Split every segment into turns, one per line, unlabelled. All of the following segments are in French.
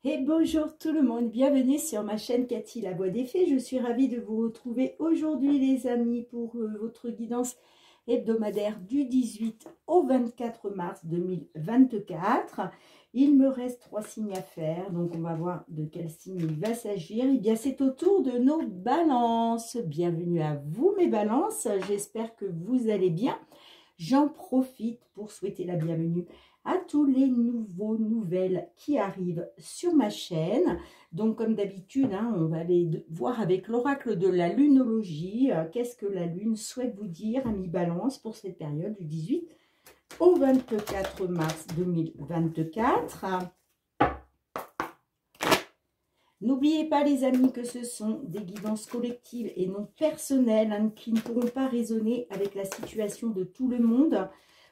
Et bonjour tout le monde, bienvenue sur ma chaîne Cathy la Voix des Fées. Je suis ravie de vous retrouver aujourd'hui les amis pour votre guidance hebdomadaire du 18 au 24 mars 2024. Il me reste 3 signes à faire, donc on va voir de quel signe il va s'agir. Et bien c'est au tour de nos balances. Bienvenue à vous mes balances, j'espère que vous allez bien. J'en profite pour souhaiter la bienvenue à tous les nouvelles qui arrivent sur ma chaîne. Donc comme d'habitude, on va aller voir avec l'oracle de la lunologie. Qu'est-ce que la lune souhaite vous dire, amis balance, pour cette période du 18 au 24 mars 2024. N'oubliez pas les amis que ce sont des guidances collectives et non personnelles qui ne pourront pas résonner avec la situation de tout le monde.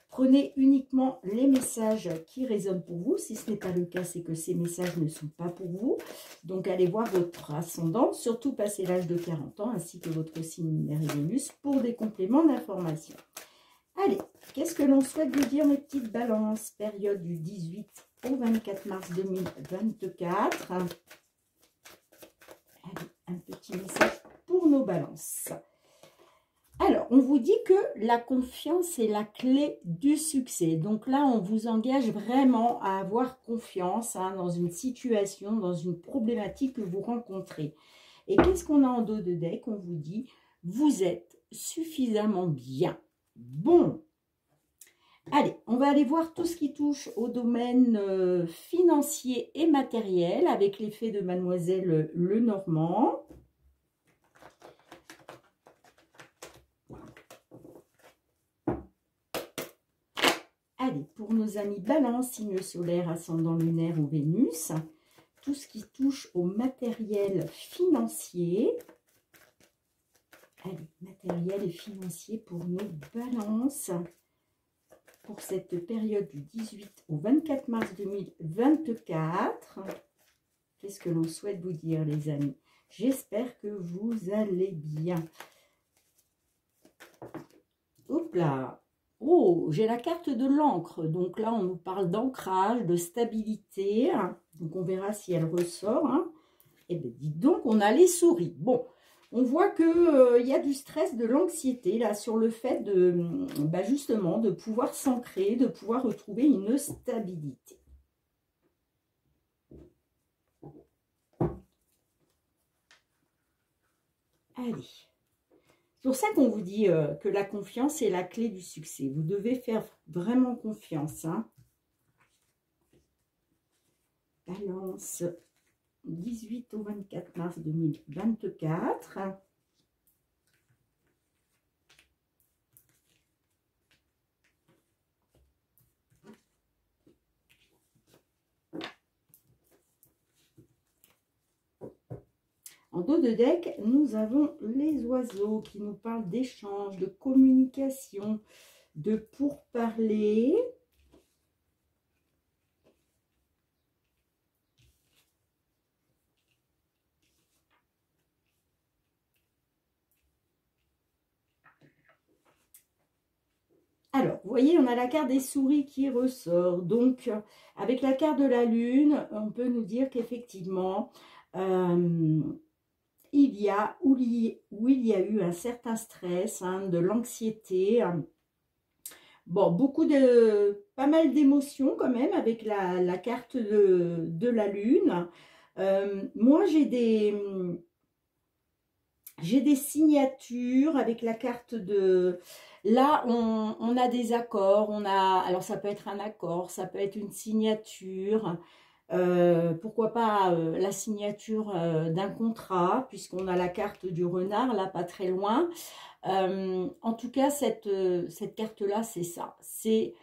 Prenez uniquement les messages qui résonnent pour vous. Si ce n'est pas le cas, c'est que ces messages ne sont pas pour vous. Donc, allez voir votre ascendant, surtout passé l'âge de 40 ans, ainsi que votre signe Méridionus pour des compléments d'information. Allez, qu'est-ce que l'on souhaite vous dire, mes petites balances? Période du 18 au 24 mars 2024. Allez, un petit message pour nos balances. Alors, on vous dit que la confiance est la clé du succès. Donc là, on vous engage vraiment à avoir confiance dans une situation, dans une problématique que vous rencontrez. Et qu'est-ce qu'on a en dos de deck? On vous dit, vous êtes suffisamment bien. Bon. Allez, on va aller voir tout ce qui touche au domaine financier et matériel avec l'effet de Mademoiselle Lenormand. Allez, pour nos amis balance, signe solaire, ascendant lunaire ou Vénus, tout ce qui touche au matériel financier. Allez, matériel et financier pour nos balances. Pour cette période du 18 au 24 mars 2024. Qu'est-ce que l'on souhaite vous dire, les amis? J'espère que vous allez bien. Hop là! Oh, j'ai la carte de l'encre. Donc là, on nous parle d'ancrage, de stabilité. Donc on verra si elle ressort. Eh bien, dites donc, on a les souris. Bon, on voit qu'il y a du stress, de l'anxiété là sur le fait de, justement, de pouvoir s'ancrer, de pouvoir retrouver une stabilité. Allez. C'est pour ça qu'on vous dit que la confiance est la clé du succès. Vous devez faire vraiment confiance. Balance, 18 au 24 mars 2024. En dos de deck, nous avons les oiseaux qui nous parlent d'échange, de communication, de pourparler. Alors, vous voyez, on a la carte des souris qui ressort. Donc, avec la carte de la lune, on peut nous dire qu'effectivement, il y a eu un certain stress, de l'anxiété, bon, pas mal d'émotions quand même avec la carte de la lune. Moi, j'ai des signatures avec la carte de... Là, on a des accords, alors ça peut être un accord, ça peut être une signature... pourquoi pas la signature d'un contrat, puisqu'on a la carte du renard, là, pas très loin. En tout cas, cette carte-là, c'est ça. C'est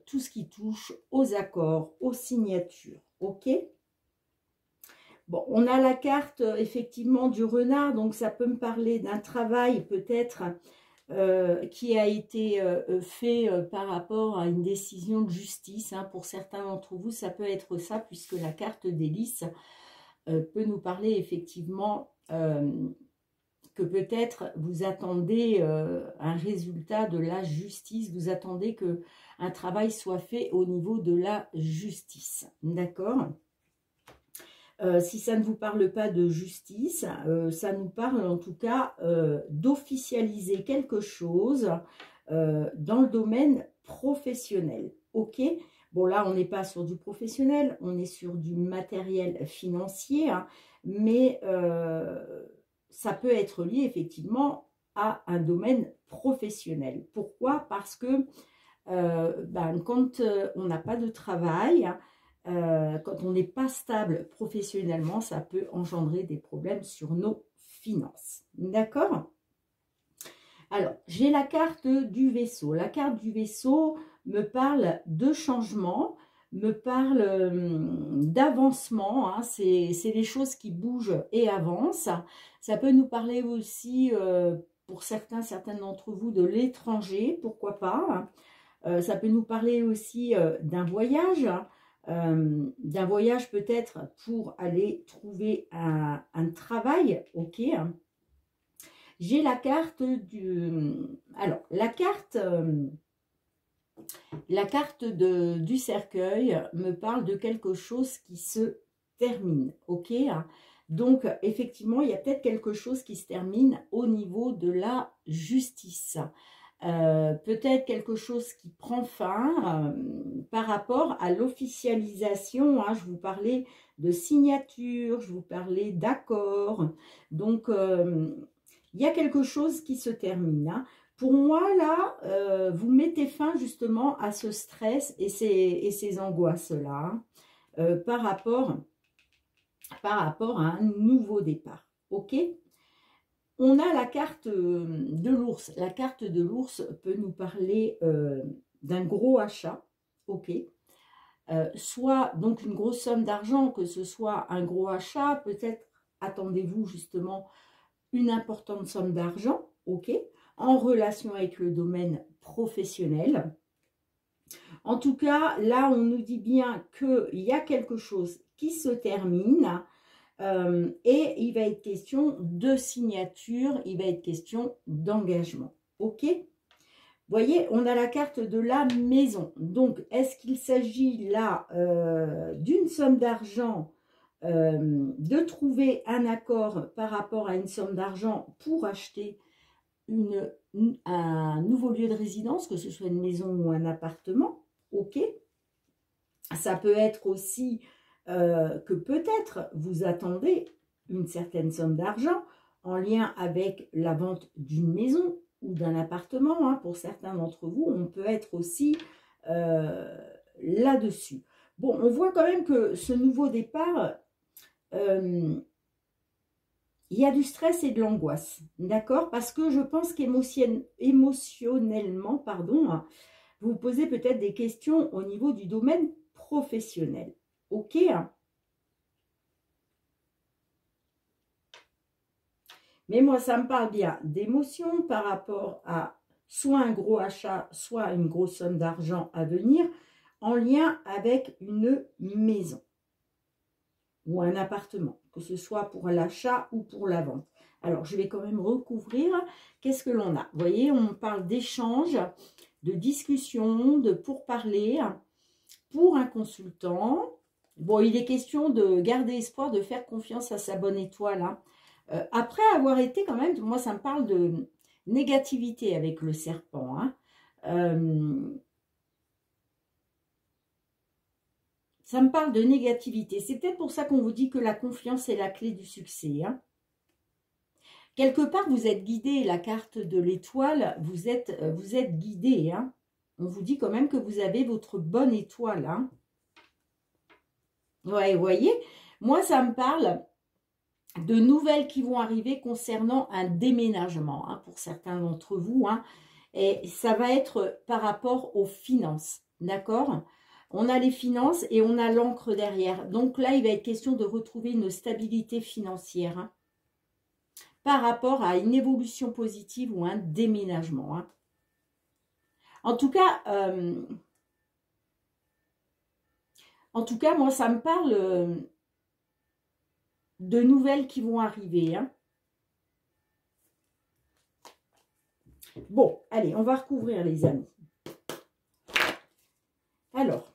tout ce qui touche aux accords, aux signatures. OK? Bon, on a la carte, effectivement, du renard, donc ça peut me parler d'un travail, peut-être, qui a été fait par rapport à une décision de justice. Pour certains d'entre vous, ça peut être ça, puisque la carte des lys peut nous parler effectivement que peut-être vous attendez un résultat de la justice, vous attendez qu'un travail soit fait au niveau de la justice. D'accord ? Si ça ne vous parle pas de justice, ça nous parle en tout cas d'officialiser quelque chose dans le domaine professionnel. Ok? Bon, là, on n'est pas sur du professionnel, on est sur du matériel financier, hein, mais ça peut être lié effectivement à un domaine professionnel. Pourquoi? Parce que quand on n'a pas de travail, quand on n'est pas stable professionnellement, ça peut engendrer des problèmes sur nos finances. D'accord? Alors, j'ai la carte du vaisseau. La carte du vaisseau me parle de changement, me parle d'avancement. Hein, c'est les choses qui bougent et avancent. Ça peut nous parler aussi, pour certaines d'entre vous, de l'étranger, pourquoi pas. Ça peut nous parler aussi d'un voyage. D'un voyage peut-être pour aller trouver un travail, ok. J'ai la carte du... Alors, la carte du cercueil me parle de quelque chose qui se termine, ok. Donc, effectivement, il y a peut-être quelque chose qui se termine au niveau de la justice. Peut-être quelque chose qui prend fin par rapport à l'officialisation. Hein, je vous parlais de signature, je vous parlais d'accord. Donc, il y a quelque chose qui se termine. Hein. Pour moi, là, vous mettez fin justement à ce stress et ces angoisses-là par rapport à un nouveau départ. Ok ? On a la carte de l'ours. La carte de l'ours peut nous parler d'un gros achat, ok. Soit donc une grosse somme d'argent, que ce soit un gros achat, peut-être attendez-vous justement une importante somme d'argent, ok, en relation avec le domaine professionnel. En tout cas, là, on nous dit bien qu'il y a quelque chose qui se termine. Et il va être question de signature, il va être question d'engagement. Ok? Vous voyez, on a la carte de la maison. Donc, est-ce qu'il s'agit là d'une somme d'argent, de trouver un accord par rapport à une somme d'argent pour acheter un nouveau lieu de résidence, que ce soit une maison ou un appartement? Ok? Ça peut être aussi que peut-être vous attendez une certaine somme d'argent en lien avec la vente d'une maison ou d'un appartement. Hein. Pour certains d'entre vous, on peut être aussi là-dessus. Bon, on voit quand même que ce nouveau départ, il y a du stress et de l'angoisse, d'accord? Parce que je pense qu'émotionnellement, pardon, vous vous posez peut-être des questions au niveau du domaine professionnel. Ok, mais moi, ça me parle bien d'émotion par rapport à soit un gros achat, soit une grosse somme d'argent à venir en lien avec une maison ou un appartement, que ce soit pour l'achat ou pour la vente. Alors, je vais quand même recouvrir. Qu'est-ce que l'on a? Vous voyez, on parle d'échange, de discussion, de pourparler pour un consultant. Bon, il est question de garder espoir, de faire confiance à sa bonne étoile. Hein. Après avoir été quand même, moi ça me parle de négativité avec le serpent. Hein. Ça me parle de négativité. C'est peut-être pour ça qu'on vous dit que la confiance est la clé du succès. Hein. Quelque part, vous êtes guidé. La carte de l'étoile, vous êtes guidé. Hein. On vous dit quand même que vous avez votre bonne étoile. Hein. Ouais, vous voyez, moi ça me parle de nouvelles qui vont arriver concernant un déménagement, hein, pour certains d'entre vous. Hein, et ça va être par rapport aux finances, d'accord? On a les finances et on a l'encre derrière. Donc là, il va être question de retrouver une stabilité financière, hein, par rapport à une évolution positive ou un déménagement. Hein. En tout cas, moi, ça me parle de nouvelles qui vont arriver. Hein. Bon, allez, on va recouvrir les amis. Alors,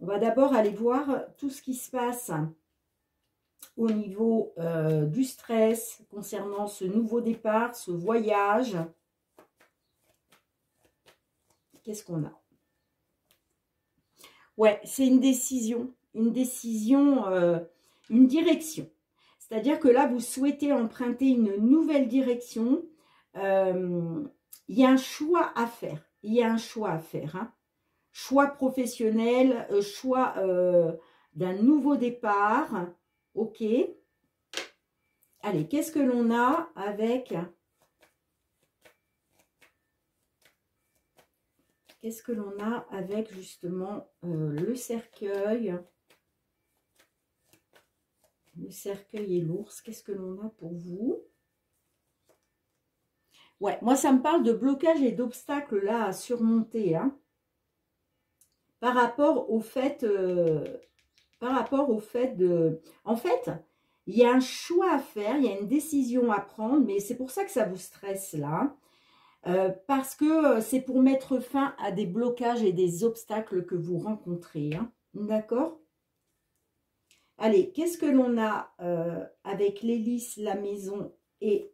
On va d'abord aller voir tout ce qui se passe au niveau du stress concernant ce nouveau départ, ce voyage. Qu'est-ce qu'on a? Ouais, c'est une décision, une direction. C'est-à-dire que là, vous souhaitez emprunter une nouvelle direction. Il y a un choix à faire. Il y a un choix à faire. Hein. Choix professionnel, choix d'un nouveau départ. Ok. Allez, qu'est-ce que l'on a avec... Qu'est-ce que l'on a avec justement le cercueil? Le cercueil et l'ours, qu'est-ce que l'on a pour vous? Ouais, moi ça me parle de blocage et d'obstacles là à surmonter. Hein, par rapport au fait de... En fait, il y a un choix à faire, il y a une décision à prendre, mais c'est pour ça que ça vous stresse là. Parce que c'est pour mettre fin à des blocages et des obstacles que vous rencontrez. Hein, d'accord? Allez, qu'est-ce que l'on a avec l'hélice, la maison et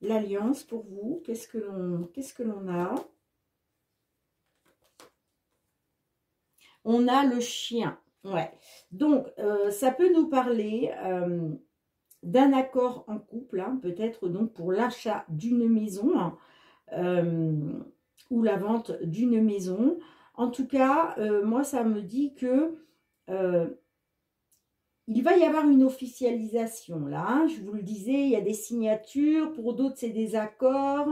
l'alliance pour vous? Qu'est-ce que l'on a? On a le chien. Ouais. Donc, ça peut nous parler d'un accord en couple, hein, peut-être donc pour l'achat d'une maison ou la vente d'une maison. En tout cas, moi, ça me dit que il va y avoir une officialisation là, hein, je vous le disais, il y a des signatures, pour d'autres c'est des accords.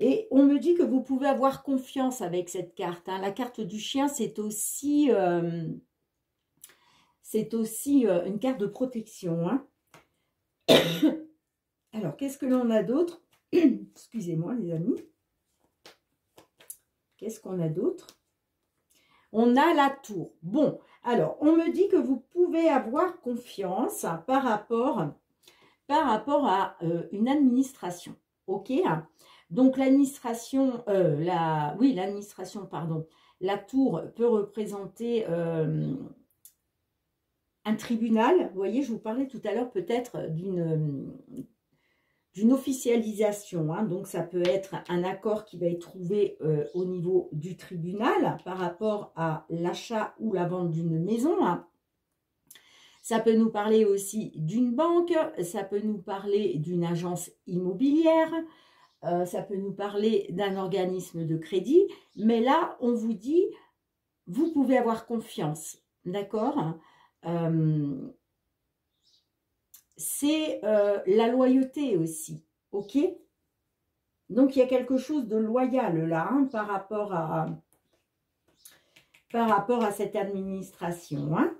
Et on me dit que vous pouvez avoir confiance avec cette carte. Hein. La carte du chien, c'est aussi une carte de protection. Hein. Alors, qu'est-ce que l'on a d'autre? Excusez-moi les amis. Qu'est-ce qu'on a d'autre? On a la tour. Bon, alors, on me dit que vous pouvez avoir confiance par rapport à une administration. Ok? Donc, l'administration, l'administration, pardon. La tour peut représenter un tribunal. Vous voyez, je vous parlais tout à l'heure peut-être d'une officialisation. Hein. Donc, ça peut être un accord qui va être trouvé au niveau du tribunal par rapport à l'achat ou la vente d'une maison. Hein. Ça peut nous parler aussi d'une banque, ça peut nous parler d'une agence immobilière, ça peut nous parler d'un organisme de crédit. Mais là, on vous dit, vous pouvez avoir confiance, d'accord ? C'est la loyauté aussi, ok? Donc, il y a quelque chose de loyal là, hein, par rapport à cette administration. Hein.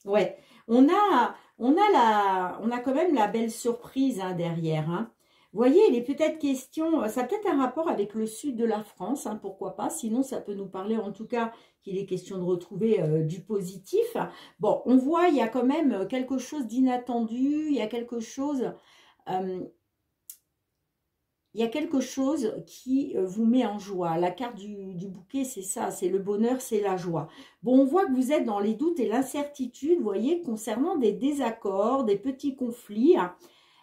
Ouais, on a quand même la belle surprise hein, derrière. Hein. Vous voyez, il est peut-être question, ça a peut-être un rapport avec le sud de la France, hein, pourquoi pas. Sinon, ça peut nous parler en tout cas qu'il est question de retrouver du positif. Bon, on voit, il y a quand même quelque chose d'inattendu, il y a quelque chose... qui vous met en joie. La carte du bouquet, c'est ça, c'est le bonheur, c'est la joie. Bon, on voit que vous êtes dans les doutes et l'incertitude, vous voyez, concernant des désaccords, des petits conflits.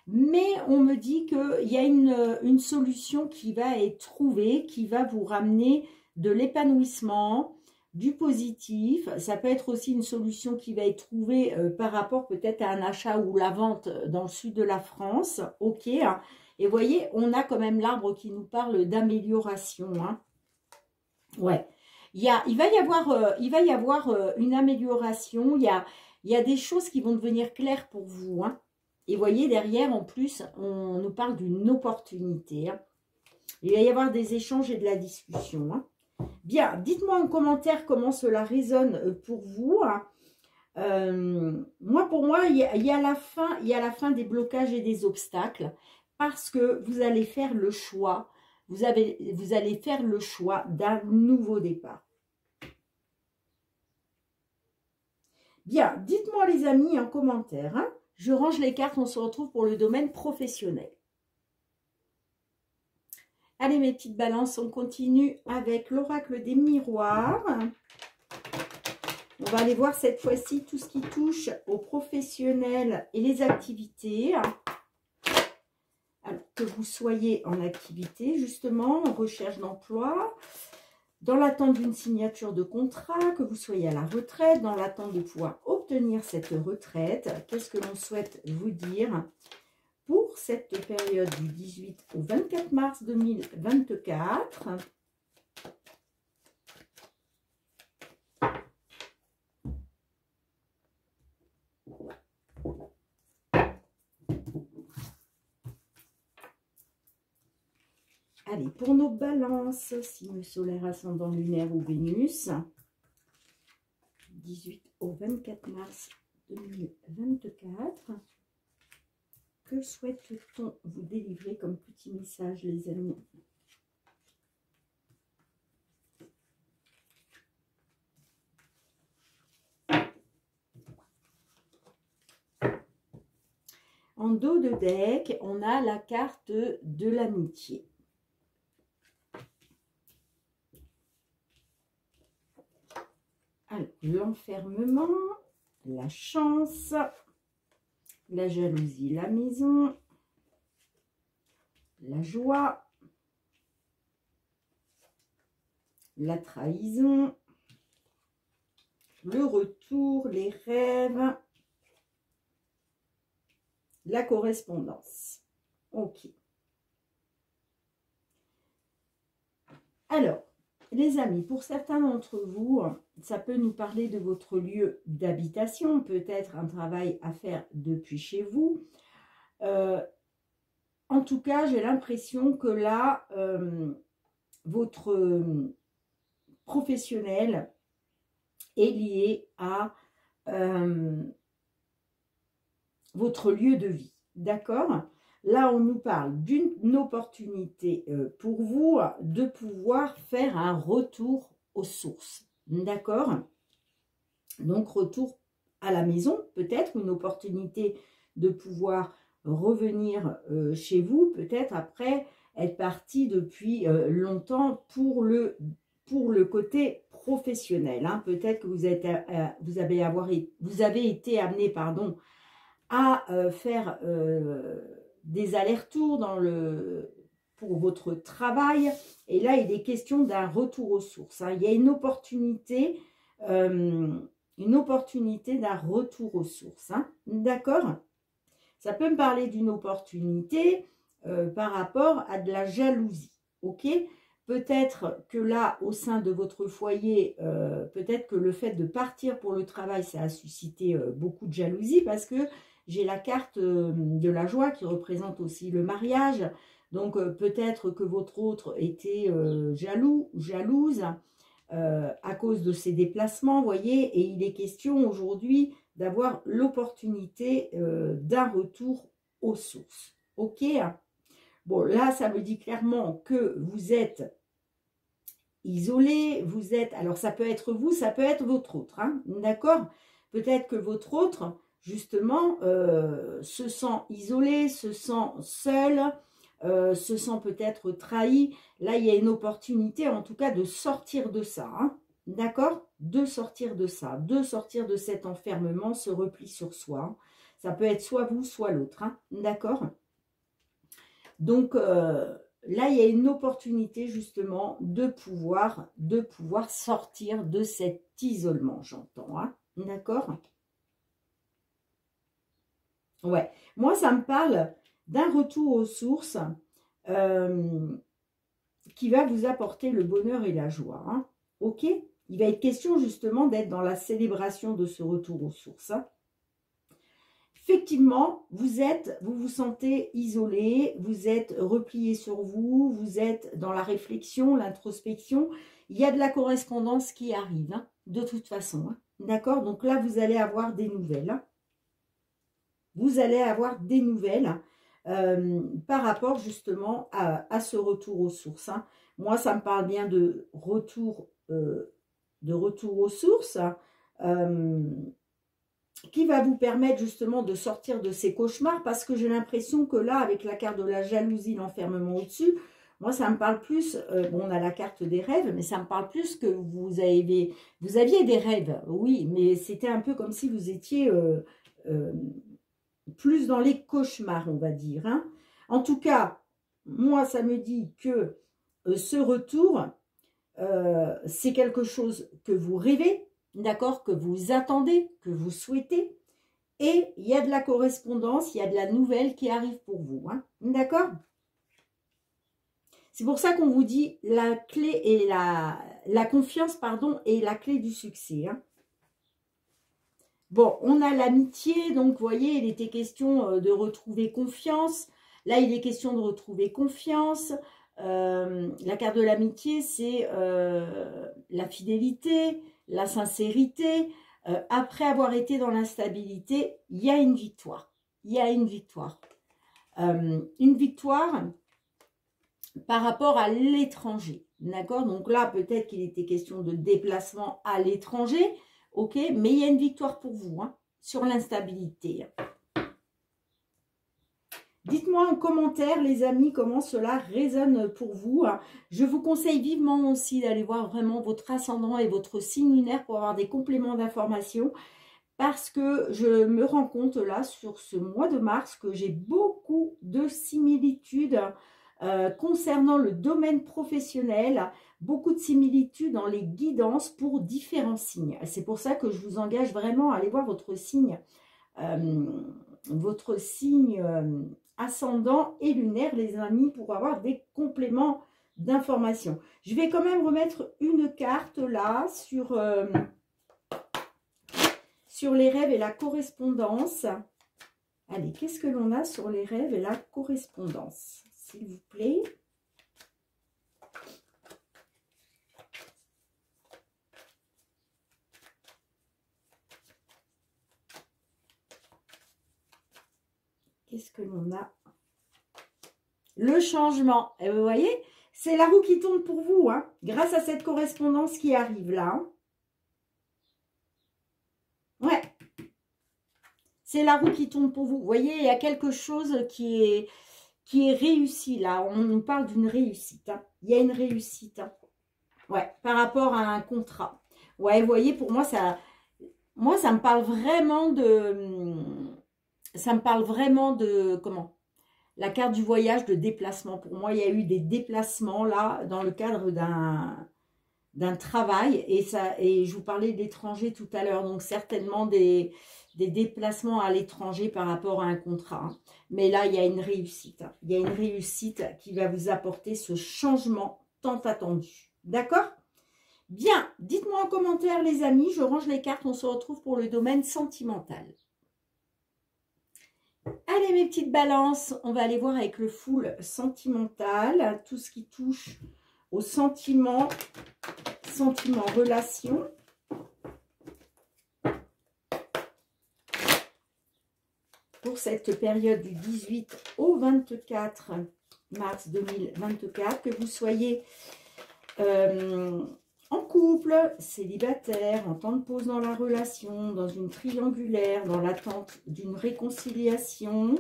Mais on me dit qu'il y a une solution qui va être trouvée, qui va vous ramener de l'épanouissement, du positif. Ça peut être aussi une solution qui va être trouvée par rapport peut-être à un achat ou la vente dans le sud de la France. Ok. Et vous voyez, on a quand même l'arbre qui nous parle d'amélioration. Hein. Ouais. Il va y avoir une amélioration. Il y a des choses qui vont devenir claires pour vous. Hein. Et vous voyez, derrière, en plus, on nous parle d'une opportunité. Hein. Il va y avoir des échanges et de la discussion. Hein. Bien, dites-moi en commentaire comment cela résonne pour vous. Hein. Pour moi, il y a la fin des blocages et des obstacles. Parce que vous allez faire le choix, vous allez faire le choix d'un nouveau départ. Bien, dites-moi les amis en commentaire. Hein. Je range les cartes, on se retrouve pour le domaine professionnel. Allez mes petites balances, on continue avec l'oracle des miroirs. On va aller voir cette fois-ci tout ce qui touche aux professionnels et les activités. Alors, que vous soyez en activité, justement, en recherche d'emploi, dans l'attente d'une signature de contrat, que vous soyez à la retraite, dans l'attente de pouvoir obtenir cette retraite, qu'est-ce que l'on souhaite vous dire pour cette période du 18 au 24 mars 2024 ? Allez, pour nos balances, signe solaire, ascendant lunaire ou Vénus, 18 au 24 mars 2024, que souhaite-t-on vous délivrer comme petit message, les amis? En dos de deck, on a la carte de l'amitié. Alors, l'enfermement, la chance, la jalousie, la maison, la joie, la trahison, le retour, les rêves, la correspondance. Ok. Alors, les amis, pour certains d'entre vous, ça peut nous parler de votre lieu d'habitation, peut-être un travail à faire depuis chez vous. En tout cas, j'ai l'impression que là, votre professionnel est lié à votre lieu de vie. D'accord ? Là, on nous parle d'une opportunité pour vous de pouvoir faire un retour aux sources. D'accord? Donc, retour à la maison, peut-être une opportunité de pouvoir revenir chez vous, peut-être après être parti depuis longtemps pour le côté professionnel. Hein. Peut-être que vous avez été amené, pardon, à faire des allers-retours pour votre travail. Et là, il est question d'un retour aux sources. Hein. Il y a une opportunité d'un retour aux sources. Hein. D'accord ? Ça peut me parler d'une opportunité par rapport à de la jalousie. Ok ? Peut-être que là, au sein de votre foyer, peut-être que le fait de partir pour le travail, ça a suscité beaucoup de jalousie parce que j'ai la carte de la joie qui représente aussi le mariage. Donc, peut-être que votre autre était jaloux, jalouse à cause de ses déplacements, vous voyez. Et il est question aujourd'hui d'avoir l'opportunité d'un retour aux sources. Ok ? Bon, là, ça me dit clairement que vous êtes isolé, vous êtes... Alors, ça peut être vous, ça peut être votre autre, hein, d'accord ? Peut-être que votre autre, justement, se sent isolé, se sent seul, se sent peut-être trahi. Là, il y a une opportunité, en tout cas, de sortir de ça, hein, d'accord ? De sortir de ça, de sortir de cet enfermement, ce repli sur soi. Ça peut être soit vous, soit l'autre, hein, d'accord ? Donc, là, il y a une opportunité justement de pouvoir sortir de cet isolement, j'entends. Hein, d'accord ? Ouais. Moi, ça me parle d'un retour aux sources qui va vous apporter le bonheur et la joie. Hein, ok ? Il va être question justement d'être dans la célébration de ce retour aux sources. Hein. Effectivement, vous vous sentez isolé, vous êtes replié sur vous, vous êtes dans la réflexion, l'introspection. Il y a de la correspondance qui arrive, hein, de toute façon. Hein, d'accord? Donc là, vous allez avoir des nouvelles. Hein. Vous allez avoir des nouvelles par rapport justement à ce retour aux sources. Hein. Moi, ça me parle bien de retour aux sources. Qui va vous permettre justement de sortir de ces cauchemars, parce que j'ai l'impression que là, avec la carte de la jalousie, l'enfermement au-dessus, Moi, ça me parle plus, bon, on a la carte des rêves, mais ça me parle plus que vous aviez des rêves, oui, mais c'était un peu comme si vous étiez euh, plus dans les cauchemars, on va dire. Hein. En tout cas, moi, ça me dit que ce retour, c'est quelque chose que vous rêvez, d'accord, que vous attendez, que vous souhaitez, et il y a de la correspondance, il y a de la nouvelle qui arrive pour vous, hein, d'accord? C'est pour ça qu'on vous dit la clé et la confiance, pardon, est la clé du succès, hein. Bon, on a l'amitié, donc vous voyez, il était question de retrouver confiance. Là, il est question de retrouver confiance. La carte de l'amitié, c'est la fidélité, la sincérité. Après avoir été dans l'instabilité, il y a une victoire. Il y a une victoire. Une victoire par rapport à l'étranger. D'accord? Donc là, peut-être qu'il était question de déplacement à l'étranger. Ok, mais il y a une victoire pour vous, hein, sur l'instabilité. Dites-moi en commentaire, les amis, comment cela résonne pour vous. Je vous conseille vivement aussi d'aller voir vraiment votre ascendant et votre signe lunaire pour avoir des compléments d'information. Parce que je me rends compte là, sur ce mois de mars, que j'ai beaucoup de similitudes concernant le domaine professionnel, beaucoup de similitudes dans les guidances pour différents signes. C'est pour ça que je vous engage vraiment à aller voir votre signe ascendant et lunaire, les amis, pour avoir des compléments d'informations. Je vais quand même remettre une carte là sur les rêves et la correspondance. Allez, qu'est-ce que l'on a sur les rêves et la correspondance, s'il vous plaît? Qu'est-ce que l'on a? Le changement. Et vous voyez, c'est la roue qui tourne pour vous, hein, grâce à cette correspondance qui arrive là. Hein. Ouais. C'est la roue qui tourne pour vous. Vous voyez, il y a quelque chose qui est réussi là. On nous parle d'une réussite. Hein. Il y a une réussite. Hein. Ouais, par rapport à un contrat. Ouais, vous voyez, pour moi, ça me parle vraiment de... Ça me parle vraiment de... Comment? La carte du voyage, de déplacement. Pour moi, il y a eu des déplacements là, dans le cadre d'un travail. Et je vous parlais d'étrangers tout à l'heure. Donc, certainement des déplacements à l'étranger par rapport à un contrat. Hein. Mais là, il y a une réussite. Hein. Il y a une réussite qui va vous apporter ce changement tant attendu. D'accord? Bien, dites-moi en commentaire les amis, je range les cartes, on se retrouve pour le domaine sentimental. Allez mes petites balances, on va aller voir avec le full sentimental, tout ce qui touche aux sentiments, relations. Pour cette période du 18 au 24 mars 2024, que vous soyez en couple, célibataire, en temps de pause dans la relation, dans une triangulaire, dans l'attente d'une réconciliation,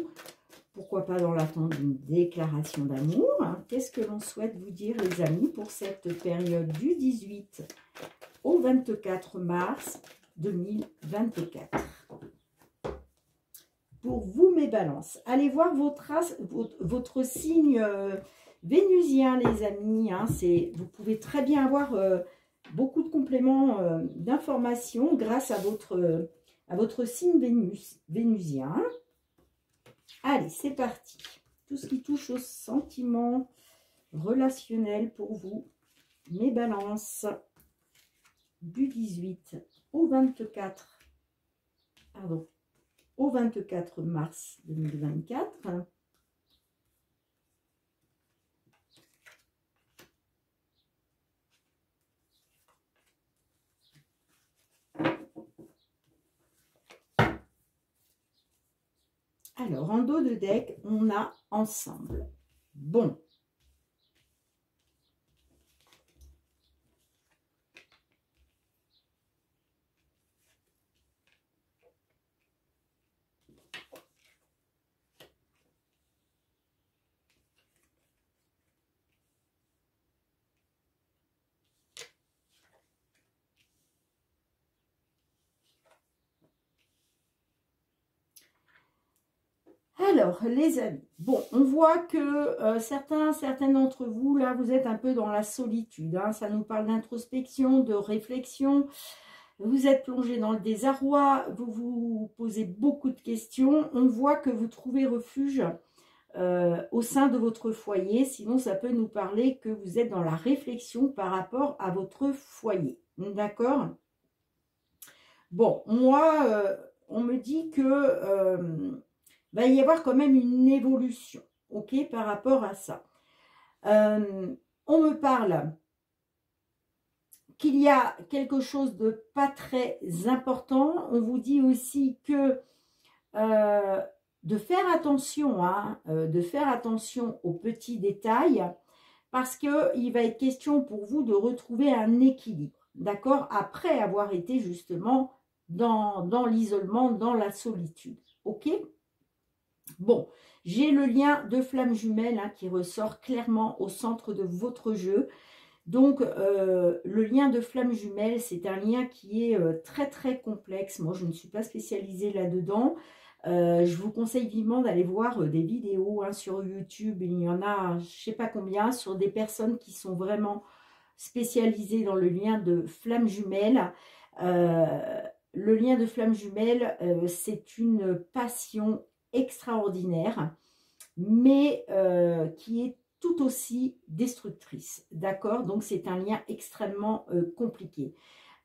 pourquoi pas dans l'attente d'une déclaration d'amour. Hein. Qu'est-ce que l'on souhaite vous dire les amis pour cette période du 18 au 24 mars 2024 ? Pour vous mes balances, allez voir votre signe vénusien les amis, hein, vous pouvez très bien avoir beaucoup de compléments d'informations grâce à votre signe vénusien. Allez, c'est parti. Tout ce qui touche aux sentiments relationnels pour vous, mes balances, du 18 au 24, pardon, au 24 mars 2024. Alors, en dos de deck, on a ensemble. Bon. Alors, les amis, bon, on voit que certains d'entre vous, là, vous êtes un peu dans la solitude. Hein, ça nous parle d'introspection, de réflexion. Vous êtes plongé dans le désarroi, vous vous posez beaucoup de questions. On voit que vous trouvez refuge au sein de votre foyer. Sinon, ça peut nous parler que vous êtes dans la réflexion par rapport à votre foyer. D'accord? Bon, moi, on me dit que va y avoir quand même une évolution, ok, par rapport à ça. On me parle qu'il y a quelque chose de pas très important. On vous dit aussi que de faire attention, hein, de faire attention aux petits détails, parce qu'il va être question pour vous de retrouver un équilibre, d'accord, après avoir été justement dans l'isolement, dans la solitude, ok. Bon, j'ai le lien de flamme jumelle hein, qui ressort clairement au centre de votre jeu. Donc, le lien de flamme jumelle, c'est un lien qui est très très complexe. Moi, je ne suis pas spécialisée là-dedans. Je vous conseille vivement d'aller voir des vidéos hein, sur YouTube. Il y en a, je ne sais pas combien, sur des personnes qui sont vraiment spécialisées dans le lien de flamme jumelle. Le lien de flamme jumelle, c'est une passion extraordinaire, mais qui est tout aussi destructrice, d'accord? Donc, c'est un lien extrêmement compliqué.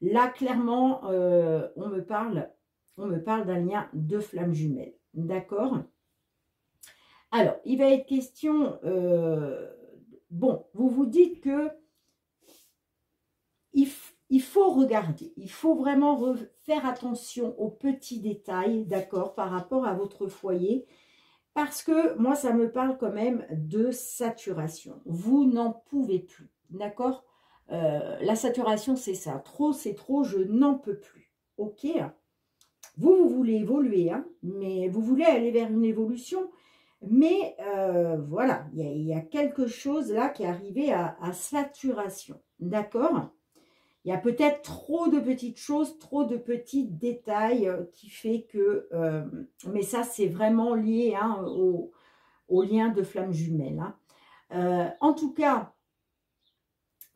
Là, clairement, on me parle d'un lien de flamme jumelle, d'accord? Alors, il va être question, bon, vous vous dites que il faut regarder, il faut vraiment faire attention aux petits détails, d'accord, par rapport à votre foyer, parce que moi, ça me parle quand même de saturation. Vous n'en pouvez plus, d'accord? La saturation, c'est ça. Trop, c'est trop, je n'en peux plus, ok? Vous voulez évoluer, hein, mais vous voulez aller vers une évolution, mais voilà, il y a quelque chose là qui est arrivé à saturation, d'accord? Il y a peut-être trop de petites choses, trop de petits détails qui fait que... mais ça, c'est vraiment lié hein, au lien de flamme jumelle. Hein. En tout cas,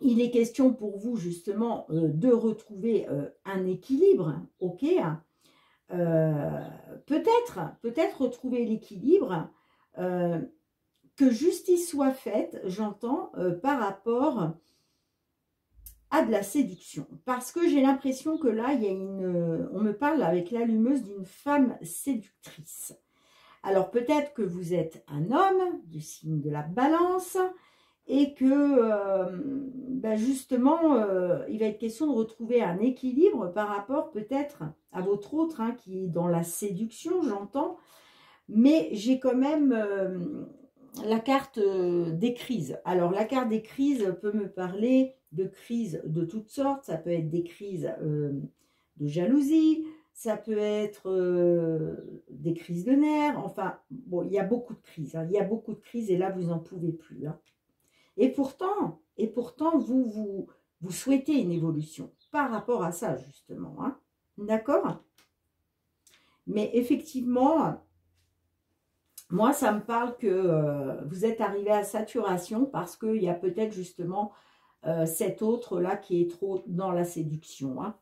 il est question pour vous justement de retrouver un équilibre, ok? Peut-être retrouver l'équilibre, que justice soit faite, j'entends, par rapport à de la séduction. Parce que j'ai l'impression que là, il y a on me parle avec l'allumeuse d'une femme séductrice. Alors peut-être que vous êtes un homme du signe de la balance et que ben justement, il va être question de retrouver un équilibre par rapport peut-être à votre autre hein, qui est dans la séduction, j'entends. Mais j'ai quand même la carte des crises. Alors la carte des crises peut me parler de crises de toutes sortes. Ça peut être des crises de jalousie, ça peut être des crises de nerfs. Enfin, bon, il y a beaucoup de crises. Hein. Il y a beaucoup de crises et là, vous n'en pouvez plus. Hein. Et pourtant, vous souhaitez une évolution par rapport à ça, justement. Hein. D'accord? Mais effectivement, moi, ça me parle que vous êtes arrivé à saturation parce qu'il y a peut-être justement cet autre-là qui est trop dans la séduction. Hein.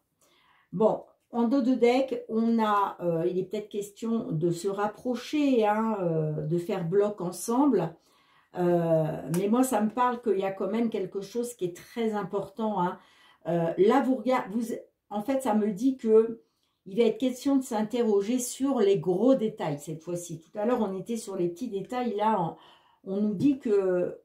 Bon, en dos de deck, on a, il est peut-être question de se rapprocher, hein, de faire bloc ensemble. Mais moi, ça me parle qu'il y a quand même quelque chose qui est très important. Hein. Là, vous regardez, en fait, ça me dit que il va être question de s'interroger sur les gros détails cette fois-ci. Tout à l'heure, on était sur les petits détails. Là, on nous dit que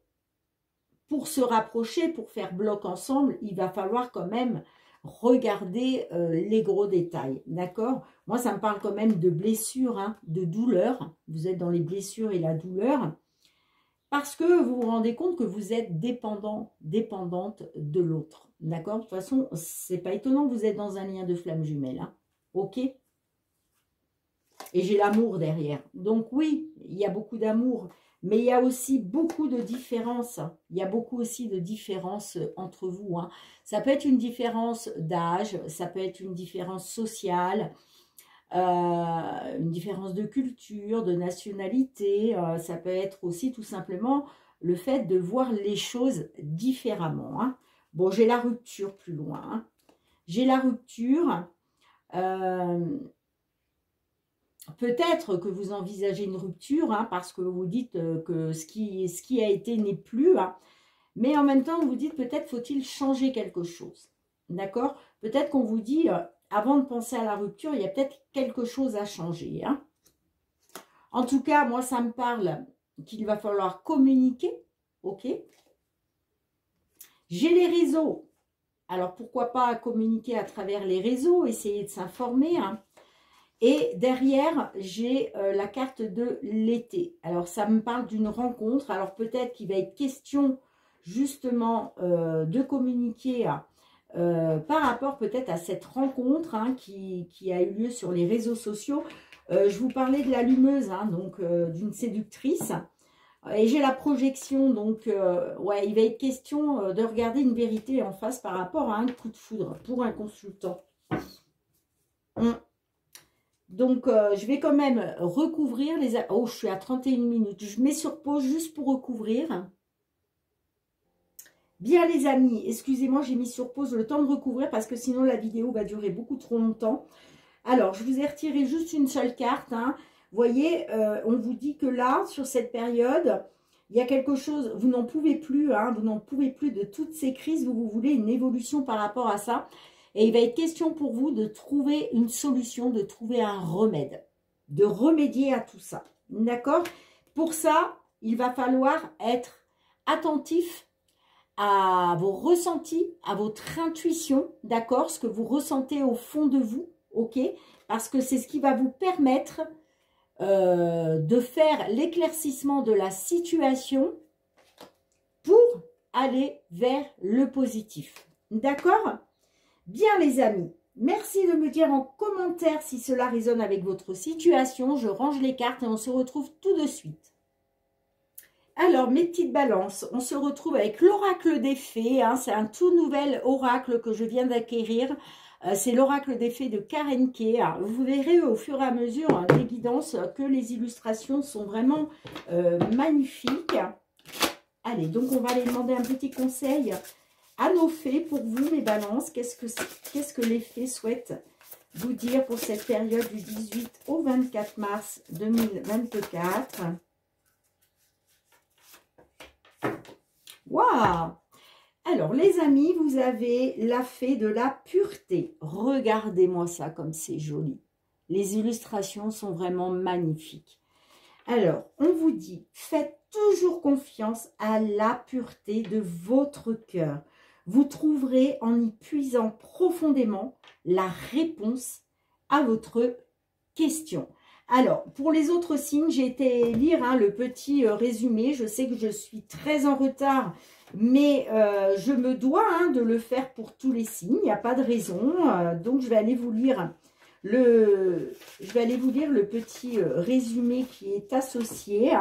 pour se rapprocher, pour faire bloc ensemble, il va falloir quand même regarder les gros détails. D'accord? Moi, ça me parle quand même de blessures, hein, de douleur. Vous êtes dans les blessures et la douleur. Parce que vous vous rendez compte que vous êtes dépendante de l'autre. D'accord? De toute façon, c'est pas étonnant que vous êtes dans un lien de flamme jumelle. Hein. Ok? Et j'ai l'amour derrière. Donc oui, il y a beaucoup d'amour. Mais il y a aussi beaucoup de différences. Il y a beaucoup aussi de différences entre vous. Hein. Ça peut être une différence d'âge. Ça peut être une différence sociale. une différence de culture, de nationalité. Ça peut être aussi tout simplement le fait de voir les choses différemment. Hein. Bon, j'ai la rupture plus loin. Hein. J'ai la rupture. Peut-être que vous envisagez une rupture hein, parce que vous dites que ce qui a été n'est plus. Hein, mais en même temps, vous dites peut-être faut-il changer quelque chose. D'accord? Peut-être qu'on vous dit, avant de penser à la rupture, il y a peut-être quelque chose à changer. Hein. En tout cas, moi, ça me parle qu'il va falloir communiquer. Ok? J'ai les réseaux. Alors, pourquoi pas communiquer à travers les réseaux, essayer de s'informer. Hein. Et derrière, j'ai la carte de l'été. Alors, ça me parle d'une rencontre. Alors, peut-être qu'il va être question justement de communiquer par rapport peut-être à cette rencontre hein, qui a eu lieu sur les réseaux sociaux. Je vous parlais de l'allumeuse, hein, donc d'une séductrice. Et j'ai la projection, donc ouais, il va être question de regarder une vérité en face par rapport à un coup de foudre pour un consultant. Donc, je vais quand même recouvrir les... Oh, je suis à 31 minutes. Je mets sur pause juste pour recouvrir. Bien, les amis, excusez-moi, j'ai mis sur pause le temps de recouvrir parce que sinon, la vidéo va durer beaucoup trop longtemps. Alors, je vous ai retiré juste une seule carte. Hein. Vous voyez, on vous dit que là, sur cette période, il y a quelque chose, vous n'en pouvez plus, hein, vous n'en pouvez plus de toutes ces crises, vous voulez une évolution par rapport à ça. Et il va être question pour vous de trouver une solution, de trouver un remède, de remédier à tout ça. D'accord? Pour ça, il va falloir être attentif à vos ressentis, à votre intuition, d'accord? Ce que vous ressentez au fond de vous, ok? Parce que c'est ce qui va vous permettre de faire l'éclaircissement de la situation pour aller vers le positif. D'accord? Bien les amis, merci de me dire en commentaire si cela résonne avec votre situation. Je range les cartes et on se retrouve tout de suite. Alors, mes petites balances, on se retrouve avec l'oracle des fées. Hein, c'est un tout nouvel oracle que je viens d'acquérir. C'est l'oracle des fées de Karen Kay. Vous verrez au fur et à mesure hein, des guidances que les illustrations sont vraiment magnifiques. Allez, donc on va aller demander un petit conseil à nos fées pour vous, mes balances. Qu'est-ce que les fées souhaitent vous dire pour cette période du 18 au 24 mars 2024? Waouh! Alors, les amis, vous avez la fée de la pureté. Regardez-moi ça comme c'est joli. Les illustrations sont vraiment magnifiques. Alors, on vous dit, faites toujours confiance à la pureté de votre cœur. Vous trouverez en y puisant profondément la réponse à votre question. Alors, pour les autres signes, j'ai été lire hein, le petit résumé. Je sais que je suis très en retard, mais je me dois hein, de le faire pour tous les signes. Il n'y a pas de raison. Donc, je vais aller vous lire le petit résumé qui est associé.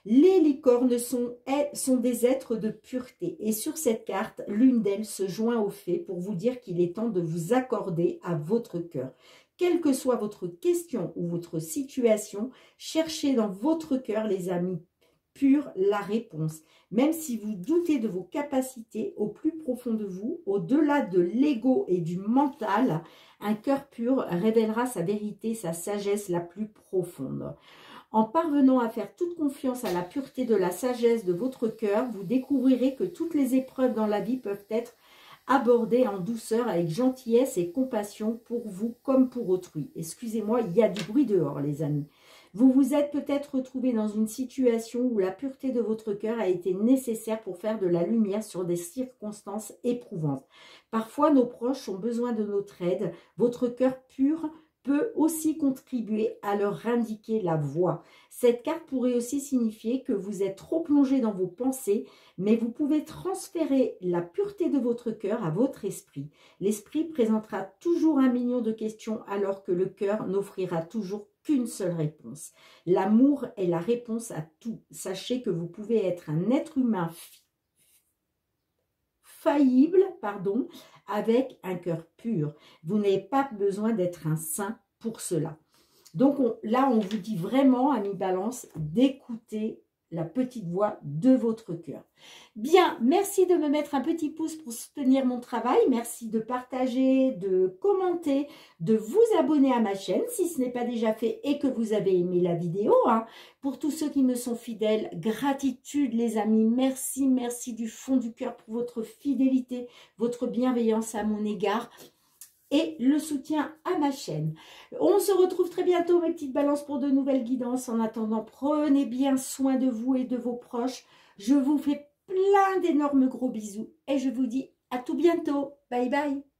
Les licornes sont des êtres de pureté. Et sur cette carte, l'une d'elles se joint aux fées pour vous dire qu'il est temps de vous accorder à votre cœur. Quelle que soit votre question ou votre situation, cherchez dans votre cœur, les amis, pur la réponse. Même si vous doutez de vos capacités, au plus profond de vous, au-delà de l'ego et du mental, un cœur pur révélera sa vérité, sa sagesse la plus profonde. En parvenant à faire toute confiance à la pureté de la sagesse de votre cœur, vous découvrirez que toutes les épreuves dans la vie peuvent être abordées en douceur, avec gentillesse et compassion pour vous comme pour autrui. Excusez-moi, il y a du bruit dehors, les amis. Vous vous êtes peut-être retrouvé dans une situation où la pureté de votre cœur a été nécessaire pour faire de la lumière sur des circonstances éprouvantes. Parfois, nos proches ont besoin de notre aide. Votre cœur pur peut aussi contribuer à leur indiquer la voie. Cette carte pourrait aussi signifier que vous êtes trop plongé dans vos pensées, mais vous pouvez transférer la pureté de votre cœur à votre esprit. L'esprit présentera toujours un million de questions alors que le cœur n'offrira toujours qu'une seule réponse. L'amour est la réponse à tout. Sachez que vous pouvez être un être humain faillible, avec un cœur pur. Vous n'avez pas besoin d'être un saint pour cela. Donc là, on vous dit vraiment, amis Balance, d'écouter la petite voix de votre cœur. Bien, merci de me mettre un petit pouce pour soutenir mon travail. Merci de partager, de commenter, de vous abonner à ma chaîne si ce n'est pas déjà fait et que vous avez aimé la vidéo. Hein. Pour tous ceux qui me sont fidèles, gratitude les amis. Merci, merci du fond du cœur pour votre fidélité, votre bienveillance à mon égard et le soutien à ma chaîne. On se retrouve très bientôt, mes petites balances, pour de nouvelles guidances. En attendant, prenez bien soin de vous et de vos proches. Je vous fais plein d'énormes gros bisous et je vous dis à tout bientôt. Bye bye.